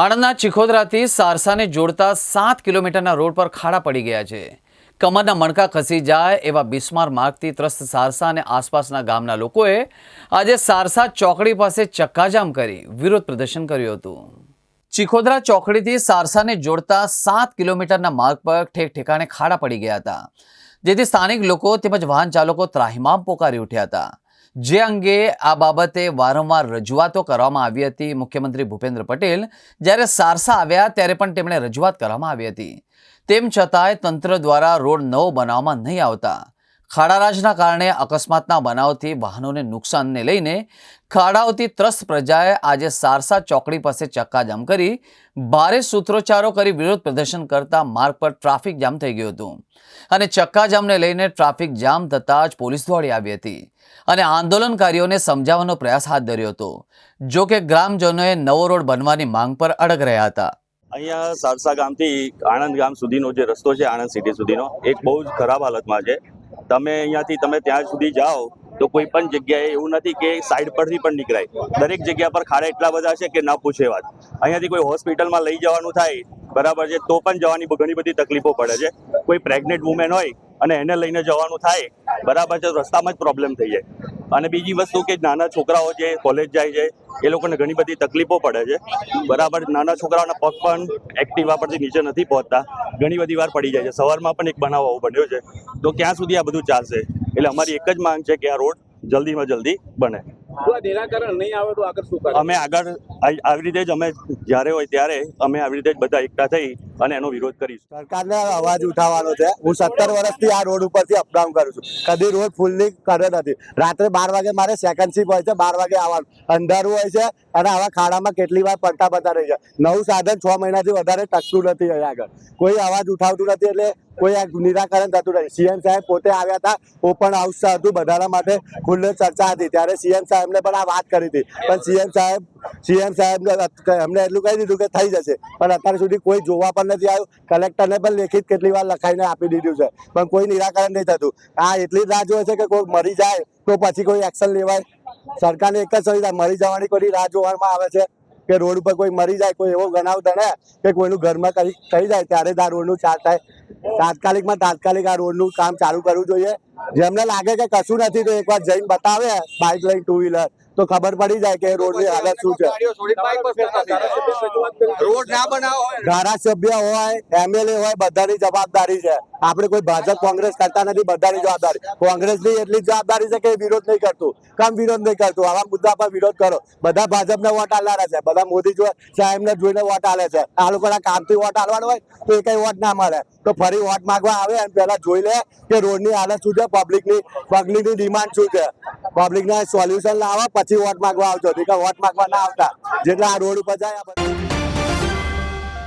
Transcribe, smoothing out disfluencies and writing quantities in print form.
આણંદના ચિખોદરાથી સારસાને જોડતા 7 કિલોમીટરના રોડ પર ખાડા પડી ગયા છે। કમરના મણકા ખસી જાય એવા બિસ્માર માર્ગથી ત્રસ્ત સારસા અને આસપાસના ગામના લોકોએ આજે સારસા ચોકડી પાસે ચક્કાજામ કરી વિરોધ પ્રદર્શન કર્યું હતું। ચિખોદરા ચોકડીથી સારસાને જોડતા 7 કિલોમીટરના માર્ગ પર ઠેક ઠેકાણે ખાડા પડી ગયા હતા, જેથી સ્થાનિક લોકો તેમજ વાહન ચાલકો ત્રાહિમામ પોકારી ઉઠ્યા હતા। જે અંગે આ બાબતે વારંવાર રજૂઆતો કરવામાં આવી હતી। મુખ્યમંત્રી ભૂપેન્દ્ર પટેલ જ્યારે સારસા આવ્યા ત્યારે પણ તેમણે રજૂઆત કરવામાં આવી હતી, તેમ છતાંય તંત્ર દ્વારા રોડ નવો બનાવવામાં નહીં આવતા ખાડારાજના કારણે અકસ્માતના બનાવથી વાહનોને નુકસાનને લઈને ખાડાઓથી ત્રસ્ત પ્રજાએ આજે સારસા ચોકડી પાસે ચક્કાજામ કરી ભારે સૂત્રોચ્ચારો કરી વિરોધ પ્રદર્શન કરતા માર્ગ પર ટ્રાફિક જામ થઈ ગયું હતું અને ચક્કાજામને લઈને ટ્રાફિક જામ થતાં જ પોલીસ દોડી આવી હતી અને આંદોલનકારીઓને સમજાવવાનો પ્રયાસ હાથ ધર્યો હતો। જો કે ગ્રામજનોએ નવો રોડ બનવાની માંગ પર અડગ રહ્યા હતા। અહીંયા સારસા ગામથી આણંદ ગામ સુધીનો જે રસ્તો છે, આણંદ સિટી સુધીનો, એક બહુ જ ખરાબ હાલતમાં છે। તમે અહીંયાથી ત્યાં સુધી જાઓ તો કોઈ પણ જગ્યાએ એવું નથી કે સાઈડ પરથી પણ નીકળાય, દરેક જગ્યા પર ખાડા એટલા બધા છે કે ન પૂછે વાત। અહીંયાથી કોઈ હોસ્પિટલમાં લઈ જવાનું થાય બરાબર છે તો પણ જવાની ઘણી બધી તકલીફો પડે છે। કોઈ પ્રેગ્નેન્ટ વુમેન હોય અને એને લઈને જવાનું થાય બરાબર છે, રસ્તામાં જ પ્રોબ્લેમ થઈ જાય। અને બીજી વસ્તુ કે નાના છોકરાઓ જે કોલેજ જાય છે એ લોકોને ઘણી બધી તકલીફો પડે છે બરાબર। નાના છોકરાઓના પગ પણ એક્ટિવા પરથી નીચે નથી પહોંચતા, ઘણી બધી વાર પડી જાય છે। સવારમાં પણ એક બનાવ આવો બન્યો છે। તો ક્યાં સુધી આ બધું ચાલશે? એટલે અમારી એક જ માંગ છે કે આ રોડ જલ્દીમાં જલ્દી બને। નિરાકરણ નહીં આવે તો આગળ શું કરે? અમે આગળ આવી રીતે જ અમે જ્યારે હોય ત્યારે અમે આવી રીતે જ બધા એકઠા થઈ અને એનો વિરોધ કરીશું। સરકારને અવાજ ઉઠાવવાનો છે। હું 17 વર્ષથી આ રોડ ઉપરથી અપડાઉન કરું છું, કદી રોડ ફૂલની કર્યો નથી। રાત્રે 12 વાગે મારે સેકન્ડ શિફ્ટ હોય છે, 12 વાગે આવવાનું, અંધારું હોય છે અને આવા ખાડામાં કેટલી વાર પડતા પડતા રહી છે। નવું સાધન 6 મહિનાથી વધારે ટકતું નથી અહીંયા આગળ, કોઈ અવાજ ઉઠાવતું નથી, એટલે કોઈ આ નિરાકરણ થતું નથી। સીએમ સાહેબ પોતે આવ્યા હતા, ઓપન હાઉસ હતું, બધાના માટે ખુલ્લી ચર્ચા હતી, ત્યારે સીએમ સાહેબને પણ આ વાત કરી હતી, પણ સીએમ સાહેબ એમને એટલું કહી દીધું કે થઈ જશે, પણ અત્યાર સુધી કોઈ જોવા પણ નથી આવ્યું। કલેક્ટરને પણ લેખિત કેટલી વાર લખાઈને આપી દીધું છે, પણ કોઈ નિરાકરણ નહીં થતું। આ એટલી રાહ જોવે છે કે કોઈ મરી જાય તો પછી કોઈ એક્શન લેવાય। સરકારને એક જ સુવિધા, મરી જવાની કોઈ રાહ જોવામાં આવે છે કે રોડ ઉપર કોઈ મરી જાય, કોઈ એવો બનાવ બને કે કોઈનું ઘરમાં કઈ થઈ જાય ત્યારે જ આ રોડનું ચાર્જ થાય। તાત્કાલિક આ રોડનું કામ ચાલુ કરવું જોઈએ। જેમને લાગે કે કશું નથી તો એકવાર જઈને બતાવે બાઇક લઈને, 2 વ્હીલર, તો ખબર પડી જાય કે રોડની હાલત શું છે। રોડ ના બનાવો, ધારાસભ્ય હોય, એમએલએ હોય, બધાની જવાબદારી છે। આપણે કોઈ ભાજપ કોંગ્રેસ કરતા નથી, બધાની જવાબદારી। કોંગ્રેસની એટલી જવાબદારી છે કે વિરોધ નહીં કરતું, કેમ વિરોધ નહીં કરતું? આવા મુદ્દા પર વિરોધ કરો। બધા ભાજપને વોટ આલવાના છે, બધા મોદી સાહેબને જોઈને વોટ આલે છે। આ લોકોના કામથી વોટ આલવાનો હોય તો એ કઈ વોટ ના મળે, તો ફરી વોટ માંગવા આવે અને પહેલા જોઈ લે કે રોડની હાલત શું છે, પબ્લિકની ડિમાન્ડ શું છે, પબ્લિકના સોલ્યુશન લાવો, પછી વોટ માંગવા આવજો। વોટ માંગવા ના આવતા, જેટલા આ રોડ ઉપર જાય